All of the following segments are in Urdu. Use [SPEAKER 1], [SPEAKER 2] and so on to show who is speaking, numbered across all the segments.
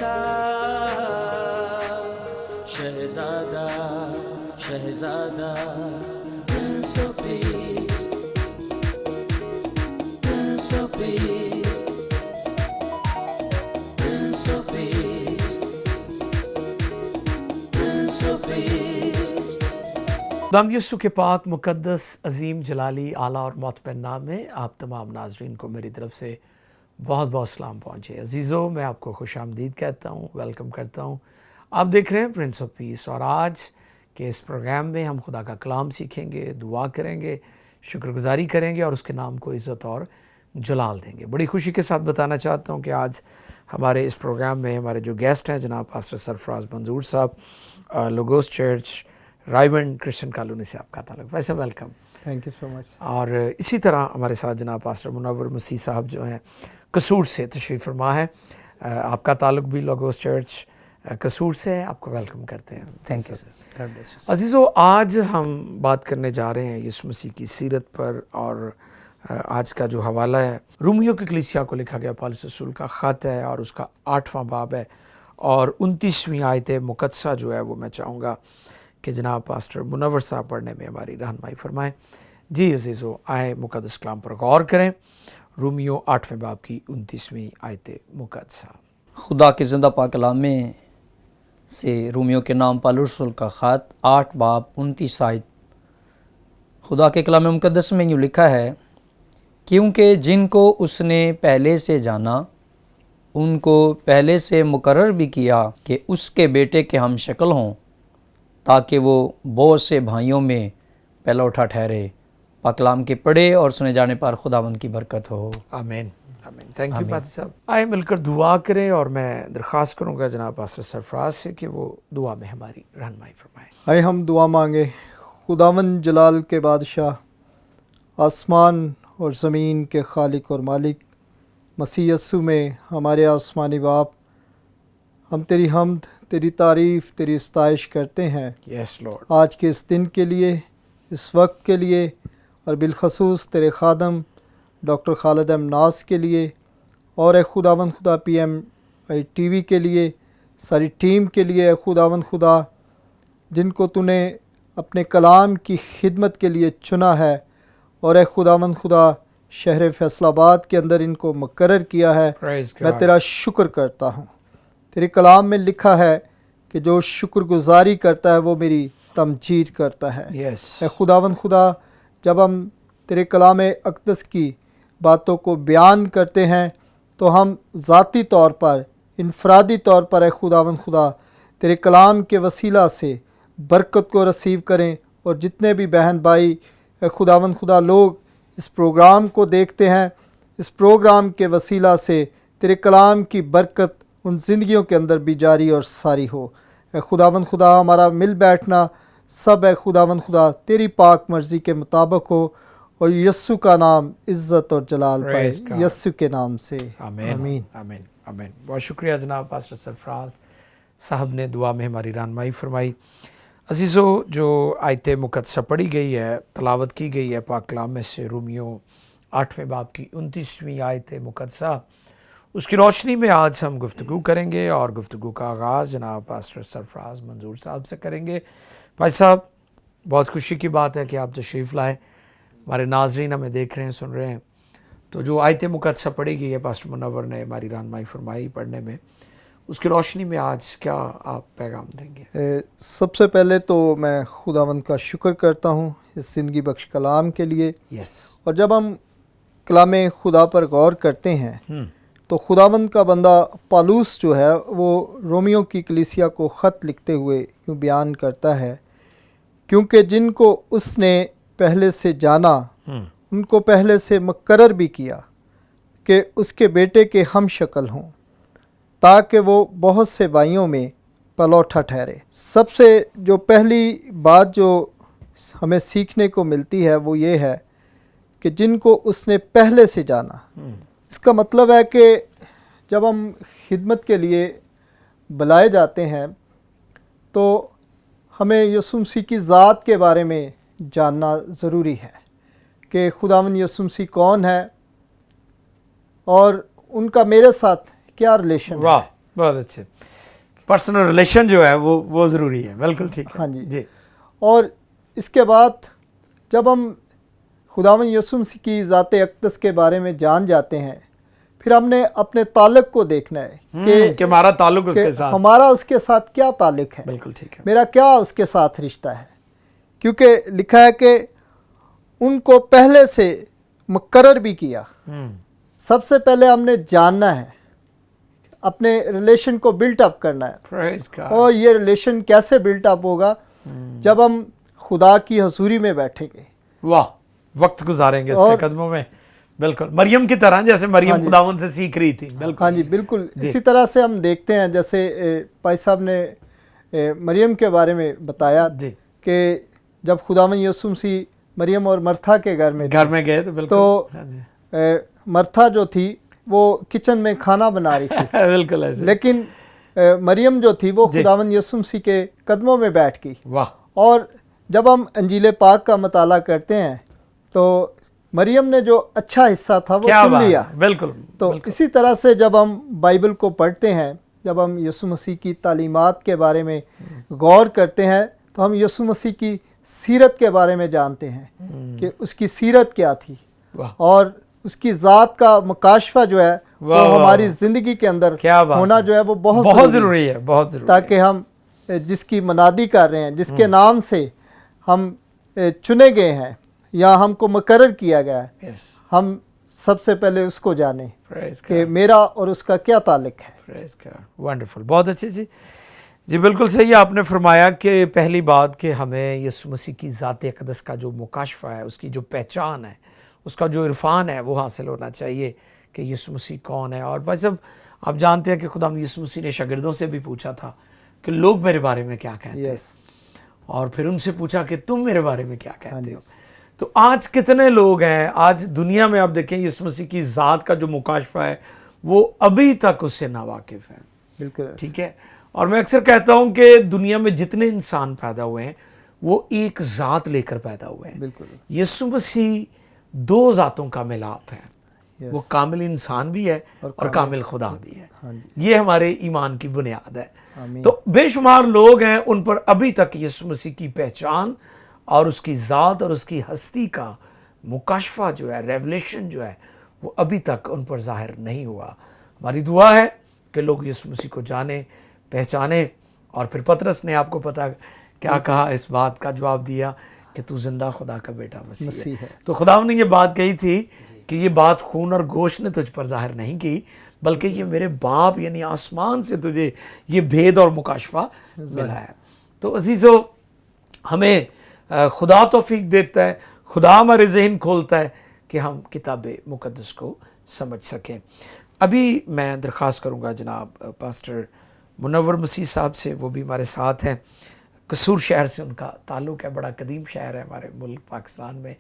[SPEAKER 1] کا شہزادہ شہزادہ Prince of Peace Prince of Peace Prince of Peace Prince of Peace
[SPEAKER 2] خداوند یسوع کے پاک مقدس عظیم جلالی اعلیٰ اور معتبر نام میں آپ تمام ناظرین کو میری طرف سے بہت بہت سلام پہنچے. عزیزو، میں آپ کو خوش آمدید کہتا ہوں، ویلکم کرتا ہوں. آپ دیکھ رہے ہیں پرنس آف پیس، اور آج کے اس پروگرام میں ہم خدا کا کلام سیکھیں گے، دعا کریں گے، شکر گزاری کریں گے اور اس کے نام کو عزت اور جلال دیں گے. بڑی خوشی کے ساتھ بتانا چاہتا ہوں کہ آج ہمارے اس پروگرام میں ہمارے جو گیسٹ ہیں جناب پاسٹر سرفراز منظور صاحب، logos church Raiwind Christian colony سے آپ کا تعلق. ویسے ویلکم،
[SPEAKER 3] تھینک یو سو مچ.
[SPEAKER 2] اور اسی طرح ہمارے ساتھ جناب پاسٹر منور مسیح صاحب جو ہیں قصور سے تشریف فرما ہے. آپ کا تعلق بھی لوگوس چرچ قصور سے ہے. آپ کو ویلکم کرتے ہیں.
[SPEAKER 3] Thank you sir.
[SPEAKER 2] عزیزو، آج ہم بات کرنے جا رہے ہیں یسوع مسیح کی سیرت پر، اور آج کا جو حوالہ ہے رومیو کی کلیسیا کو لکھا گیا پالس رسول کا خط ہے، اور اس کا 8واں باب ہے اور 29ویں آیت مقدسہ جو ہے وہ میں چاہوں گا کہ جناب پاسٹر منور صاحب پڑھنے میں ہماری رہنمائی فرمائیں. جی عزیزو، آئیں مقدس کلام پر غور کریں. رومیو 8ویں باب کی 29ویں آیت مقدسہ.
[SPEAKER 3] خدا کے زندہ پاک کلام میں سے رومیو کے نام پالس رسول کا خط 8 باب 29 آیت. خدا کے کلام مقدس میں یوں لکھا ہے، کیونکہ جن کو اس نے پہلے سے جانا ان کو پہلے سے مقرر بھی کیا کہ اس کے بیٹے کے ہم شکل ہوں، تاکہ وہ بہت سے بھائیوں میں پہلا اٹھا ٹھہرے. پاک کلام کے پڑھے اور سنے جانے پر خداوند کی برکت ہو.
[SPEAKER 2] آمین آمین. تھینک یو پادری صاحب. آئے مل کر دعا کریں، اور میں درخواست کروں گا جناب پاسٹر سرفراز سے کہ وہ دعا میں ہماری رہنمائی فرمائیں.
[SPEAKER 4] آئے ہم دعا مانگے. خداوند جلال کے بادشاہ، آسمان اور زمین کے خالق اور مالک، مسیح یسوع میں ہمارے آسمانی باپ، ہم تیری حمد، تیری تعریف، تیری ستائش کرتے ہیں
[SPEAKER 2] یس لارڈ.
[SPEAKER 4] آج کے اس دن کے لیے، اس وقت کے لیے، اور بالخصوص تیرے خادم ڈاکٹر خالد احمد ناز کے لیے، اور اے خداوند خدا P M I T V کے لیے، ساری ٹیم کے لیے، اے خداوند خدا جن کو تو نے اپنے کلام کی خدمت کے لیے چنا ہے، اور اے خداوند خدا شہر فیصل آباد کے اندر ان کو مقرر کیا ہے. میں تیرا شکر کرتا ہوں. تیرے کلام میں لکھا ہے کہ جو شکر گزاری کرتا ہے وہ میری تمجید کرتا ہے. اے خداوند خدا، جب ہم تیرے کلام اقدس کی باتوں کو بیان کرتے ہیں تو ہم ذاتی طور پر، انفرادی طور پر اے خداوند خدا تیرے کلام کے وسیلہ سے برکت کو رسیو کریں، اور جتنے بھی بہن بھائی اے خداوند خدا لوگ اس پروگرام کو دیکھتے ہیں، اس پروگرام کے وسیلہ سے تیرے کلام کی برکت ان زندگیوں کے اندر بھی جاری اور ساری ہو. اے خداوند خدا ہمارا مل بیٹھنا سب اے خداوند خدا تیری پاک مرضی کے مطابق ہو، اور یسوع کا نام عزت اور جلال پائے. یسوع کے نام سے
[SPEAKER 2] آمین
[SPEAKER 4] آمین
[SPEAKER 2] آمین آمین. بہت شکریہ جناب پاسٹر سرفراز صاحب نے دعا میں ہماری رہنمائی فرمائی. عزیزو، جو آیت مقدسہ پڑھی گئی ہے، تلاوت کی گئی ہے پاک کلام میں سے رومیو 8ویں باب کی 29ویں آیت مقدسہ، اس کی روشنی میں آج ہم گفتگو کریں گے، اور گفتگو کا آغاز جناب پاسٹر سرفراز منظور صاحب سے کریں گے. بھائی صاحب، بہت خوشی کی بات ہے کہ آپ تشریف لائے. ہمارے ناظرین ہمیں دیکھ رہے ہیں، سن رہے ہیں. تو جو آیت مقدسہ پڑھی گئی ہے پاسٹر منور نے ہماری رہنمائی فرمائی پڑھنے میں، اس کی روشنی میں آج کیا آپ پیغام دیں گے؟
[SPEAKER 4] سب سے پہلے تو میں خداوند کا شکر کرتا ہوں اس زندگی بخش کلام کے لیے. اور جب ہم کلام خدا پر غور کرتے ہیں تو خداوند کا بندہ پالوس جو ہے وہ رومیو کی کلیسیا کو خط لکھتے ہوئے یوں بیان کرتا ہے، کیونکہ جن کو اس نے پہلے سے جانا ان کو پہلے سے مقرر بھی کیا کہ اس کے بیٹے کے ہم شکل ہوں، تاکہ وہ بہت سے بھائیوں میں پلوٹا ٹھہرے. سب سے جو پہلی بات جو ہمیں سیکھنے کو ملتی ہے وہ یہ ہے کہ جن کو اس نے پہلے سے جانا. اس کا مطلب ہے کہ جب ہم خدمت کے لیے بلائے جاتے ہیں تو ہمیں یسوع مسیح کی ذات کے بارے میں جاننا ضروری ہے کہ خداوند یسوع مسیح کون ہے اور ان کا میرے ساتھ کیا ریلیشن ہے.
[SPEAKER 2] بہت اچھے. پرسنل ریلیشن جو ہے وہ ضروری ہے. بالکل ٹھیک ہے.
[SPEAKER 4] ہاں جی.
[SPEAKER 2] جی
[SPEAKER 4] اور اس کے بعد جب ہم خداوند یسوع مسیح کی ذات اقدس کے بارے میں جان جاتے ہیں پھر ہم نے اپنے تعلق کو دیکھنا ہے
[SPEAKER 2] کہ ہمارا تعلق اس کے ساتھ
[SPEAKER 4] ہمارا اس کے ساتھ کیا تعلق ہے.
[SPEAKER 2] بالکل ٹھیک ہے.
[SPEAKER 4] میرا کیا اس کے ساتھ رشتہ ہے. کیونکہ لکھا ہے کہ ان کو پہلے سے مقرر بھی کیا. سب سے پہلے ہم نے جاننا ہے, اپنے ریلیشن کو بلٹ اپ کرنا ہے.
[SPEAKER 2] Praise God.
[SPEAKER 4] اور یہ ریلیشن کیسے بلٹ اپ ہوگا؟ جب ہم خدا کی حضوری میں بیٹھیں گے,
[SPEAKER 2] واہ, وقت گزاریں گے اس کے قدموں میں. بالکل مریم کی طرح, جیسے مریم خداوند سے سیکھ رہی تھی. بالکل.
[SPEAKER 4] ہاں جی بالکل. اسی طرح سے ہم دیکھتے ہیں جیسے پائی صاحب نے مریم کے بارے میں بتایا کہ جب خداوند یسوع مسیح مریم اور مرتھا کے گھر میں
[SPEAKER 2] گئے تو بالکل
[SPEAKER 4] تو مرتھا جو تھی وہ کچن میں کھانا بنا رہی تھی.
[SPEAKER 2] بالکل ایسے.
[SPEAKER 4] لیکن مریم جو تھی وہ خداوند یسوع مسیح کے قدموں میں بیٹھ گئی.
[SPEAKER 2] واہ.
[SPEAKER 4] اور جب ہم انجیل پاک کا مطالعہ کرتے ہیں تو مریم نے جو اچھا حصہ تھا وہ چن لیا.
[SPEAKER 2] بالکل.
[SPEAKER 4] تو اسی طرح سے جب ہم بائبل کو پڑھتے ہیں, جب ہم یسوع مسیح کی تعلیمات کے بارے میں غور کرتے ہیں تو ہم یسوع مسیح کی سیرت کے بارے میں جانتے ہیں کہ اس کی سیرت کیا تھی, اور اس کی ذات کا مکاشفہ جو ہے وہ ہماری زندگی کے اندر ہونا جو ہے وہ بہت
[SPEAKER 2] ضروری ہے. بہت ضروری,
[SPEAKER 4] تاکہ ہم جس کی منادی کر رہے ہیں, جس کے نام سے ہم چنے گئے ہیں یا ہم کو مقرر کیا گیا ہے, ہم سب سے پہلے اس کو جانیں کہ میرا اور اس کا کیا تعلق ہے.
[SPEAKER 2] ونڈرفل. بہت اچھی جی بالکل صحیح آپ نے فرمایا کہ پہلی بات کہ ہمیں یسوع مسیح کی ذات اقدس کا جو مکاشفہ ہے, اس کی جو پہچان ہے, اس کا جو عرفان ہے وہ حاصل ہونا چاہیے کہ یسوع مسیح کون ہے. اور بھائی صاحب آپ جانتے ہیں کہ خدا یسوع مسیح نے شاگردوں سے بھی پوچھا تھا کہ لوگ میرے بارے میں کیا کہتے ہیں, اور پھر ان سے پوچھا کہ تم میرے بارے میں کیا کہتے ہو. تو آج کتنے لوگ ہیں آج دنیا میں, آپ دیکھیں یسوع مسیح کی ذات کا جو مکاشفہ ہے وہ ابھی تک اس سے ناواقف ہیں.
[SPEAKER 4] بالکل
[SPEAKER 2] ٹھیک ہے. اور میں اکثر کہتا ہوں کہ دنیا میں جتنے انسان پیدا ہوئے ہیں وہ ایک ذات لے کر پیدا ہوئے ہیں.
[SPEAKER 4] بالکل.
[SPEAKER 2] یسوع مسیح دو ذاتوں کا ملاپ ہے. وہ کامل انسان بھی ہے اور کامل خدا بھی ہے. یہ ہمارے ایمان کی بنیاد ہے. تو بے شمار لوگ ہیں ان پر ابھی تک یسوع مسیح کی پہچان اور اس کی ذات اور اس کی ہستی کا مکاشفہ جو ہے, ریولیشن جو ہے, وہ ابھی تک ان پر ظاہر نہیں ہوا. ہماری دعا ہے کہ لوگ یسوع مسیح کو جانیں, پہچانیں. اور پھر پطرس نے آپ کو پتہ کیا کہا, اس بات کا جواب دیا کہ تو زندہ خدا کا بیٹا مسیح ہے. تو خدا نے یہ بات کہی تھی کہ یہ بات خون اور گوشت نے تجھ پر ظاہر نہیں کی, بلکہ یہ میرے باپ یعنی آسمان سے تجھے یہ بھید اور مکاشفہ ملا ہے. تو عزیزو, ہمیں خدا توفیق دیتا ہے, خدا ہمارے ذہن کھولتا ہے کہ ہم کتاب مقدس کو سمجھ سکیں. ابھی میں درخواست کروں گا جناب پاسٹر منور مسیح صاحب سے, وہ بھی ہمارے ساتھ ہیں. قصور شہر سے ان کا تعلق ہے, بڑا قدیم شہر ہے ہمارے ملک پاکستان میں.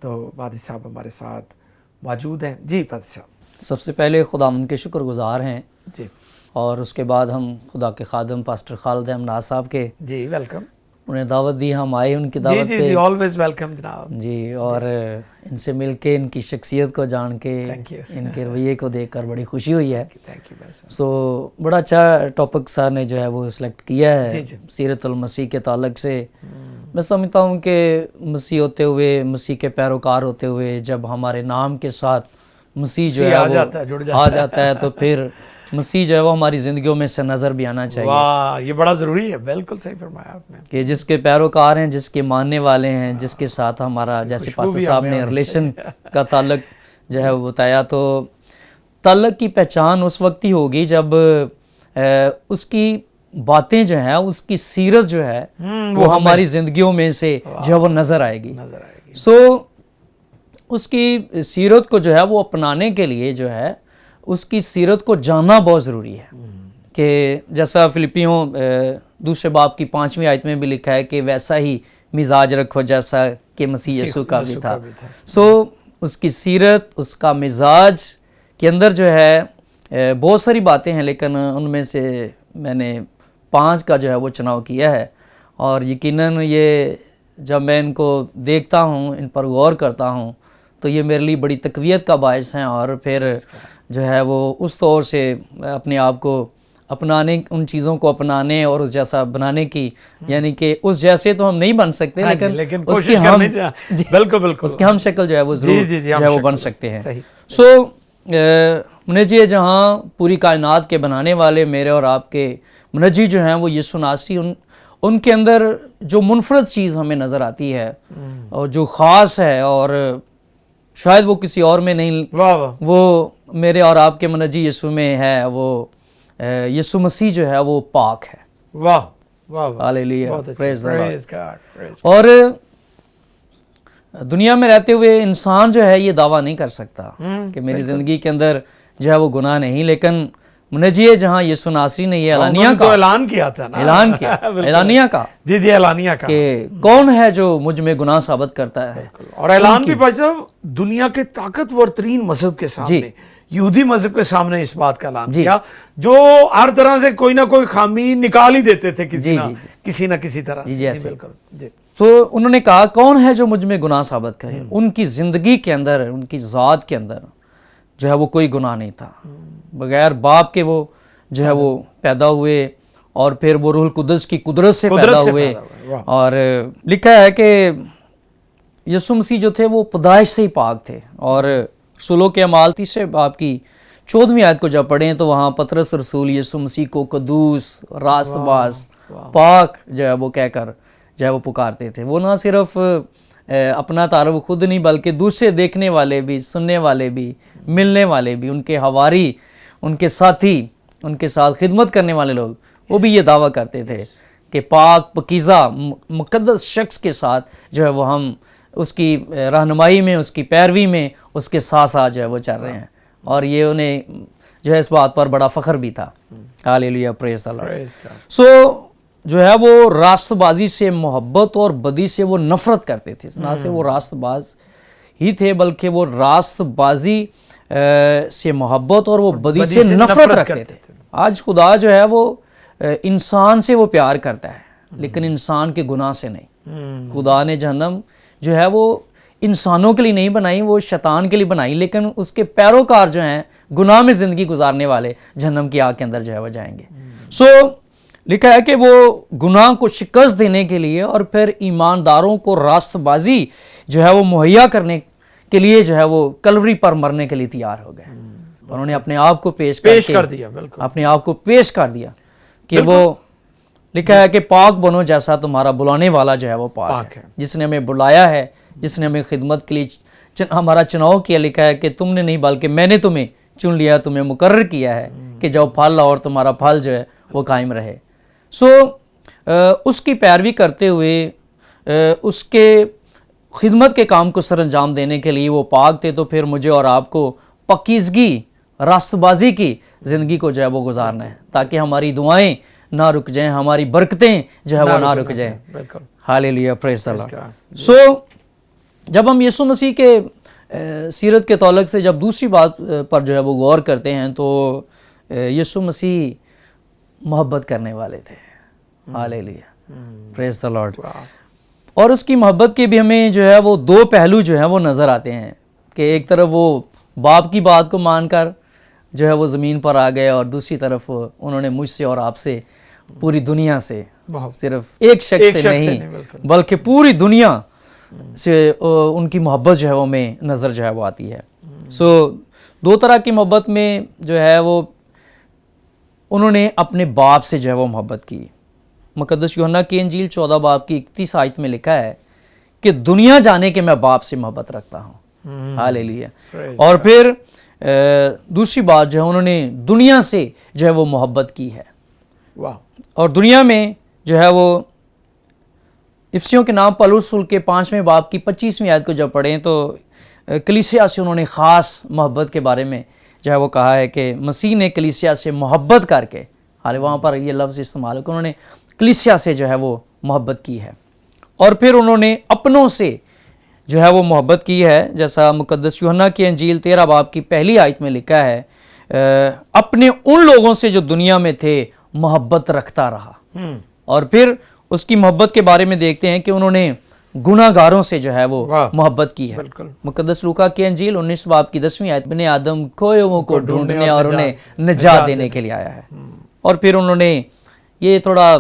[SPEAKER 2] تو پادری صاحب ہمارے ساتھ موجود ہیں. جی پادری صاحب.
[SPEAKER 3] سب سے پہلے خداوند کے شکر گزار ہیں
[SPEAKER 2] جی,
[SPEAKER 3] اور اس کے بعد ہم خدا کے خادم پاسٹر خالد احمد ناز صاحب کے,
[SPEAKER 2] جی ویلکم.
[SPEAKER 3] انہیں دعوت دی, ہم آئے ان کی دعوت پہ.
[SPEAKER 2] جی آلویز ویلکم جناب.
[SPEAKER 3] جی, اور ان سے مل کے, ان کی شخصیت کو جان کے, ان کے رویے کو دیکھ کر بڑی خوشی ہوئی ہے. سو بڑا اچھا ٹاپک سر نے جو ہے وہ سلیکٹ کیا ہے سیرت المسیح کے تعلق سے. میں سمجھتا ہوں کہ مسیح ہوتے ہوئے, مسیح کے پیروکار ہوتے ہوئے, جب ہمارے نام کے ساتھ مسیح جو ہے آ جاتا ہے تو پھر مسیح جو ہے وہ ہماری زندگیوں میں سے نظر بھی آنا چاہیے.
[SPEAKER 2] واہ, یہ بڑا ضروری ہے. بالکل صحیح فرمایا آپ نے
[SPEAKER 3] کہ جس کے پیروکار ہیں, جس کے ماننے والے ہیں, جس کے ساتھ ہمارا, جیسے پاسٹر صاحب نے ریلیشن کا تعلق جو ہے وہ بتایا, تو تعلق کی پہچان اس وقت ہی ہوگی جب اس کی باتیں جو ہیں, اس کی سیرت جو ہے وہ ہماری زندگیوں میں سے جو ہے وہ نظر آئے گی. سو اس کی سیرت کو جو ہے وہ اپنانے کے لیے جو ہے اس کی سیرت کو جاننا بہت ضروری ہے. کہ جیسا فلپیوں دوسرے باب کی 5ویں آیت میں بھی لکھا ہے کہ ویسا ہی مزاج رکھو جیسا کہ مسیح یسوع کا بھی تھا. سو اس کی سیرت, اس کا مزاج کے اندر جو ہے بہت ساری باتیں ہیں, لیکن ان میں سے میں نے 5 کا جو ہے وہ چناؤ کیا ہے. اور یقیناً یہ جب میں ان کو دیکھتا ہوں, ان پر غور کرتا ہوں, تو یہ میرے لیے بڑی تقویت کا باعث ہیں. اور پھر جو ہے وہ اس طور سے اپنے آپ کو اپنانے ان چیزوں کو اپنانے اور اس جیسا بنانے کی، یعنی کہ اس جیسے تو ہم نہیں بن سکتے لیکن اس کی ہم
[SPEAKER 2] بالکل
[SPEAKER 3] اس کی ہم شکل جو ہے وہ ضرور جو ہے وہ بن سکتے ہیں۔
[SPEAKER 2] صحیح۔
[SPEAKER 3] سو منجی جہاں پوری کائنات کے بنانے والے میرے اور آپ کے منجی جو ہیں وہ یسوع ناصری، ان کے اندر جو منفرد چیز ہمیں نظر آتی ہے اور جو خاص ہے اور شاید وہ کسی اور میں نہیں، وہ میرے اور آپ کے منجی یسوع میں ہے، وہ یسوع مسیح جو ہے وہ پاک ہے۔
[SPEAKER 2] واہ واہ،
[SPEAKER 3] ہاللیلویہ، پریز دی لارڈ۔
[SPEAKER 2] پریز گاڈ۔
[SPEAKER 3] اور دنیا میں رہتے ہوئے انسان جو ہے یہ دعویٰ نہیں کر سکتا کہ میری زندگی کے اندر جو ہے وہ گناہ نہیں، لیکن منجی جہاں یسوع ناصری نے یہ اعلانیہ کا
[SPEAKER 2] اعلان کیا تھا نا،
[SPEAKER 3] اعلان کیا، اعلانیہ کا،
[SPEAKER 2] جی اعلانیہ کا
[SPEAKER 3] کہ کون ہے جو مجھ میں گناہ ثابت کرتا ہے۔
[SPEAKER 2] اور اعلان بھی بھائی صاحب دنیا کے طاقتور ترین مذہب کے سامنے، یہودی مذہب کے سامنے اس بات کا اعلان کیا، جو ہر طرح سے کوئی نہ کوئی خامی نکال ہی دیتے تھے کسی نہ کسی طرح سے۔ بالکل۔
[SPEAKER 3] تو انہوں نے کہا کون ہے جو مجھ میں گناہ ثابت کرے۔ ان کی زندگی کے اندر، ان کی ذات کے اندر جو ہے وہ کوئی گناہ نہیں تھا، بغیر باپ کے وہ جو ہے وہ پیدا ہوئے، اور پھر وہ روح القدس کی قدرت سے پیدا ہوئے۔ اور لکھا ہے کہ یسوع مسیح جو تھے وہ پیدائش سے ہی پاک تھے، اور رسولوں کے اعمال 3 باب کی 14ویں آیت کو جب پڑھیں تو وہاں پطرس رسول یسوع مسیح کو قدوس، راست باز، پاک جو ہے وہ کہہ کر جو ہے وہ پکارتے تھے۔ وہ نہ صرف اپنا تعارف خود نہیں بلکہ دوسرے دیکھنے والے بھی، سننے والے بھی، ملنے والے بھی، ان کے حواری، ان کے ساتھی، ان کے ساتھ خدمت کرنے والے لوگ، وہ بھی یہ دعویٰ کرتے تھے کہ پاک پاکیزہ مقدس شخص کے ساتھ جو ہے وہ ہم اس کی رہنمائی میں، اس کی پیروی میں اس کے ساتھ ساتھ جو ہے وہ چل رہے ہیں، اور یہ انہیں جو ہے اس بات پر بڑا فخر بھی تھا۔ ہاللیلویہ، پریز دی لارڈ۔ سو جو ہے وہ راست بازی سے محبت اور بدی سے وہ نفرت کرتے تھے، نہ صرف وہ راست باز ہی تھے بلکہ وہ راست بازی سے محبت اور وہ بدی سے نفرت رکھتے تھے۔ آج خدا جو ہے وہ انسان سے وہ پیار کرتا ہے لیکن انسان کے گناہ سے نہیں۔ خدا نے جہنم جو ہے وہ انسانوں کے لیے نہیں بنائی، وہ شیطان کے لیے بنائی، لیکن اس کے پیروکار جو ہیں گناہ میں زندگی گزارنے والے جہنم کی آگ کے اندر جو ہے وہ جائیں گے۔ سو لکھا ہے کہ وہ گناہ کو شکست دینے کے لیے اور پھر ایمانداروں کو راست بازی جو ہے وہ مہیا کرنے کے لیے جو ہے وہ کلوری پر مرنے کے لیے تیار ہو گئے۔ انہوں نے اپنے آپ کو پیش کر دیا، اپنے آپ کو پیش کر دیا کہ وہ لکھا ہے کہ پاک بنو جیسا تمہارا بلانے والا جو ہے وہ پاک ہے، جس نے ہمیں بلایا ہے، جس نے ہمیں خدمت کے لیے ہمارا چناؤ کیا۔ لکھا ہے کہ تم نے نہیں بلکہ میں نے تمہیں چن لیا، تمہیں مقرر کیا ہے کہ جاؤ پھل لاؤ اور تمہارا پھل جو ہے وہ قائم رہے۔ سو اس کی پیروی کرتے ہوئے اس کے خدمت کے کام کو سر انجام دینے کے لیے وہ پاک تھے، تو پھر مجھے اور آپ کو پاکیزگی، راست بازی کی زندگی کو جو ہے وہ گزارنا ہے تاکہ ہماری دعائیں نہ رک جائیں، ہماری برکتیں جو ہے وہ نہ رک جائیں۔ ہاللیلویہ، پریز دی لارڈ۔ سو جب ہم یسوع مسیح کے سیرت کے تعلق سے جب دوسری بات پر جو ہے وہ غور کرتے ہیں تو یسوع مسیح محبت کرنے والے تھے۔ ہاللیلویہ، پریز دی لارڈ۔ اور اس کی محبت کے بھی ہمیں جو ہے وہ 2 پہلو جو ہیں وہ نظر آتے ہیں کہ ایک طرف وہ باپ کی بات کو مان کر جو ہے وہ زمین پر آ گئے، اور دوسری طرف انہوں نے مجھ سے اور آپ سے، پوری دنیا سے، صرف ایک شخص سے نہیں بلکہ پوری دنیا سے ان کی محبت جو ہے وہ میں نظر جو ہے وہ آتی ہے۔ سو 2 طرح کی محبت میں جو ہے وہ انہوں نے اپنے باپ سے جو ہے وہ محبت کی۔ مقدس یوحنا کی انجیل 14 باب کی 31 آیت میں لکھا ہے کہ دنیا جانے کے میں باپ سے محبت رکھتا ہوں۔ ہاللیلویہ۔ اور پھر دوسری بات جو ہے انہوں نے دنیا سے جو ہے وہ محبت کی ہے، اور دنیا میں جو ہے وہ افسیوں کے نام پالوس رسول کے 5ویں باب کی 25ویں آیت کو جب پڑھیں تو کلیسیا سے انہوں نے خاص محبت کے بارے میں جو ہے وہ کہا ہے کہ مسیح نے کلیسیا سے محبت کر کے، حالانکہ وہاں پر یہ لفظ استعمال ہے کہ انہوں نے کلیسیا سے جو ہے وہ محبت کی ہے، اور پھر انہوں نے اپنوں سے جو ہے وہ محبت کی ہے، جیسا مقدس یوحنا کی انجیل 13 باب کی 1 آیت میں لکھا ہے اپنے ان لوگوں سے جو دنیا میں تھے محبت رکھتا رہا۔ اور پھر اس کی محبت کے بارے میں دیکھتے ہیں کہ انہوں نے گناہ گاروں سے جو ہے وہ محبت کی ہے۔ مقدس لوکا کی انجیل 19 باب کی 10ویں آیت، ابن آدم کھوئے ہوئوں کو ڈھونڈنے اور انہیں نجات دینے کے لیے آیا ہے۔ اور پھر انہوں نے یہ تھوڑا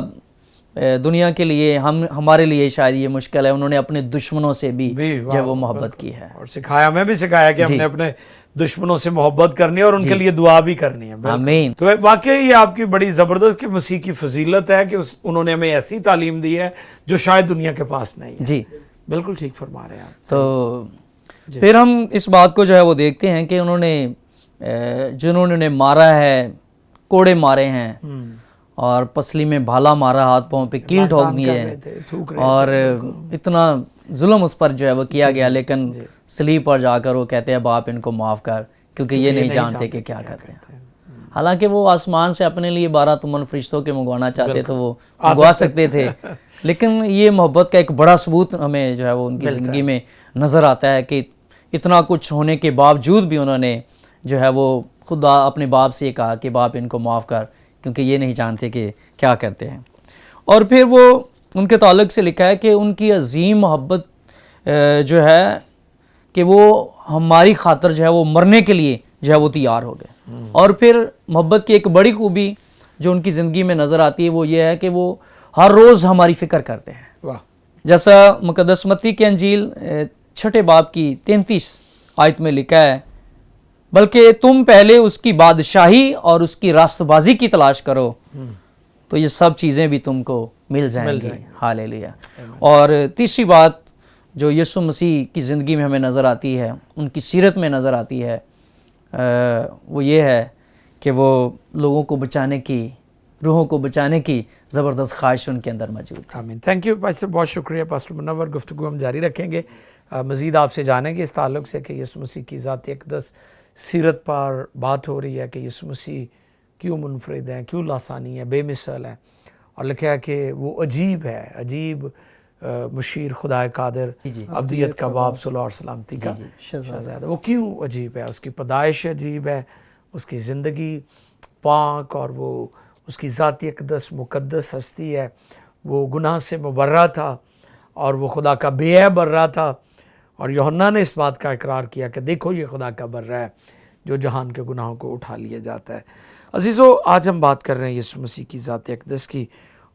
[SPEAKER 3] دنیا کے لیے ہمارے لیے شاید یہ مشکل ہے، انہوں نے اپنے دشمنوں سے بھی جو ہے وہ محبت کی ہے،
[SPEAKER 2] اور سکھایا، میں بھی سکھایا کہ ہم نے اپنے دشمنوں سے محبت کرنی ہے اور ان کے لیے دعا بھی کرنی ہے۔
[SPEAKER 3] آمین۔
[SPEAKER 2] تو واقعی یہ آپ کی بڑی زبردست کہ مسیح کی فضیلت ہے کہ انہوں نے ہمیں ایسی تعلیم دی ہے جو شاید دنیا کے پاس نہیں ہے۔
[SPEAKER 3] جی
[SPEAKER 2] بالکل ٹھیک فرما رہے ہیں آپ۔
[SPEAKER 3] تو پھر ہم اس بات کو جو ہے وہ دیکھتے ہیں کہ انہوں نے جنہوں نے مارا ہے، کوڑے مارے ہیں اور پسلی میں بھالا مارا، ہاتھ پاؤں پہ کیل ٹھوک دی ہے، اور اتنا ظلم اس پر جو ہے وہ کیا گیا، لیکن صلیب پر جا کر وہ کہتے ہیں باپ ان کو معاف کر، کیونکہ یہ نہیں جانتے کہ کیا کرتے ہیں۔ حالانکہ وہ آسمان سے اپنے لیے 12 تمن فرشتوں کے منگوانا چاہتے تو وہ منگوا سکتے تھے، لیکن یہ محبت کا ایک بڑا ثبوت ہمیں جو ہے وہ ان کی زندگی میں نظر آتا ہے کہ اتنا کچھ ہونے کے باوجود بھی انہوں نے جو ہے وہ خدا اپنے باپ سے یہ کہا کہ باپ ان کو معاف کر، کیونکہ یہ نہیں جانتے کہ کیا کرتے ہیں۔ اور پھر وہ ان کے تعلق سے لکھا ہے کہ ان کی عظیم محبت جو ہے کہ وہ ہماری خاطر جو ہے وہ مرنے کے لیے جو ہے وہ تیار ہو گئے۔ اور پھر محبت کی ایک بڑی خوبی جو ان کی زندگی میں نظر آتی ہے وہ یہ ہے کہ وہ ہر روز ہماری فکر کرتے ہیں۔ جیسا مقدس متی کی انجیل 6 باب کی 33 آیت میں لکھا ہے، بلکہ تم پہلے اس کی بادشاہی اور اس کی راست بازی کی تلاش کرو تو یہ سب چیزیں بھی تم کو مل جائیں گی۔ ہاللیلویا۔ اور تیسری بات جو یسوع مسیح کی زندگی میں ہمیں نظر آتی ہے، ان کی سیرت میں نظر آتی ہے، وہ یہ ہے کہ وہ لوگوں کو بچانے کی، روحوں کو بچانے کی زبردست خواہش ان کے اندر موجود ہے۔
[SPEAKER 2] آمین۔ تھینک یو پاسٹر، بہت شکریہ پاسٹر منور۔ گفتگو ہم جاری رکھیں گے، مزید آپ سے جانیں گے اس تعلق سے کہ یسوع مسیح کی ذات اقدس سیرت پر بات ہو رہی ہے کہ یسوع مسیح کیوں منفرد ہیں، کیوں لاسانی ہے، بے مثل ہے، اور لکھا ہے کہ وہ عجیب ہے، عجیب مشیر، خدا قادر، ابدیت کا باپ، صلح اور سلامتی کا شہزادہ۔ وہ کیوں عجیب ہے؟ اس کی پیدائش عجیب ہے، اس کی زندگی پاک، اور وہ اس کی ذاتی اقدس مقدس ہستی ہے، وہ گناہ سے مبرہ تھا اور وہ خدا کا بے عیب برہ تھا، اور یوحنا نے اس بات کا اقرار کیا کہ دیکھو یہ خدا کا برہ ہے جو جہان کے گناہوں کو اٹھا لیا جاتا ہے۔ عزیزو، آج ہم بات کر رہے ہیں یسوع مسیح کی ذات اقدس کی،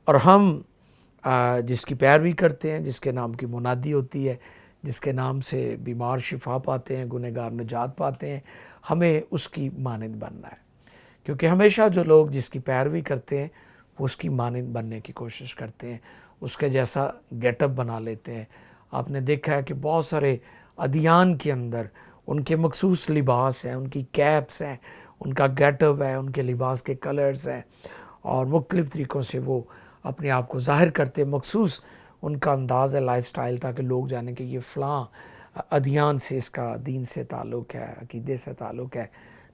[SPEAKER 2] اور ہم جس کی پیروی کرتے ہیں، جس کے نام کی منادی ہوتی ہے، جس کے نام سے بیمار شفا پاتے ہیں، گنہگار نجات پاتے ہیں، ہمیں اس کی مانند بننا ہے، کیونکہ ہمیشہ جو لوگ جس کی پیروی کرتے ہیں وہ اس کی مانند بننے کی کوشش کرتے ہیں، اس کے جیسا گیٹ اپ بنا لیتے ہیں۔ آپ نے دیکھا ہے کہ بہت سارے ادیان کے اندر ان کے مخصوص لباس ہیں، ان کی کیپس ہیں، ان کا گیٹ اپ ہے، ان کے لباس کے کلرز ہیں، اور مختلف طریقوں سے وہ اپنے آپ کو ظاہر کرتے، مخصوص ان کا انداز ہے لائف سٹائل، تاکہ لوگ جانیں کہ یہ فلاں ادیان سے، اس کا دین سے تعلق ہے، عقیدے سے تعلق ہے۔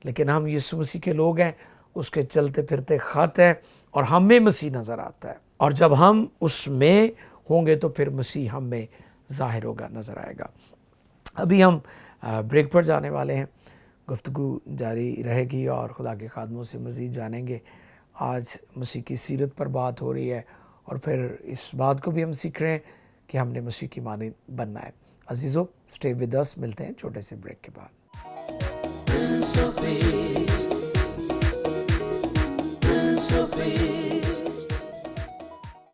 [SPEAKER 2] لیکن ہم یسوع مسیح کے لوگ ہیں، اس کے چلتے پھرتے خط ہیں، اور ہم میں مسیح نظر آتا ہے، اور جب ہم اس میں ہوں گے تو پھر مسیح ہم میں ظاہر ہوگا، نظر آئے گا۔ ابھی ہم بریک پر جانے والے ہیں، گفتگو جاری رہے گی اور خدا کے خادموں سے مزید جانیں گے۔ آج مسیح کی سیرت پر بات ہو رہی ہے، اور پھر اس بات کو بھی ہم سیکھ رہے ہیں کہ ہم نے مسیح کی مانند بننا ہے۔ عزیزو، اسٹے ود اس، ملتے ہیں چھوٹے سے بریک کے بعد۔
[SPEAKER 1] Prince of Peace, Prince of Peace,